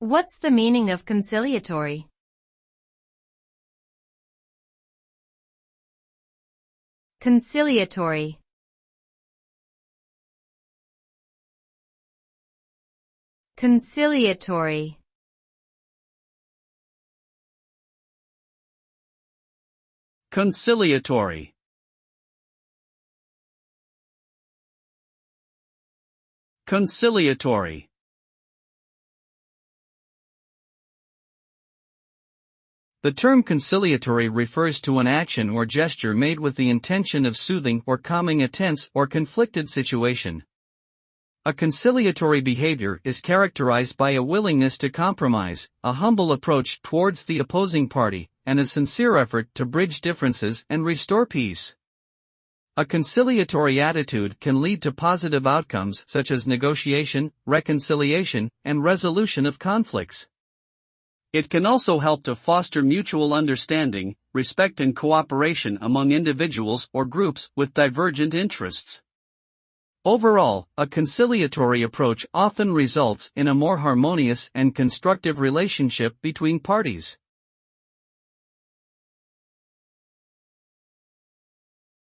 What's the meaning of conciliatory? Conciliatory. Conciliatory. Conciliatory. Conciliatory. The term conciliatory refers to an action or gesture made with the intention of soothing or calming a tense or conflicted situation. A conciliatory behavior is characterized by a willingness to compromise, a humble approach towards the opposing party, and a sincere effort to bridge differences and restore peace. A conciliatory attitude can lead to positive outcomes such as negotiation, reconciliation, and resolution of conflicts. It can also help to foster mutual understanding, respect, and cooperation among individuals or groups with divergent interests. Overall, a conciliatory approach often results in a more harmonious and constructive relationship between parties.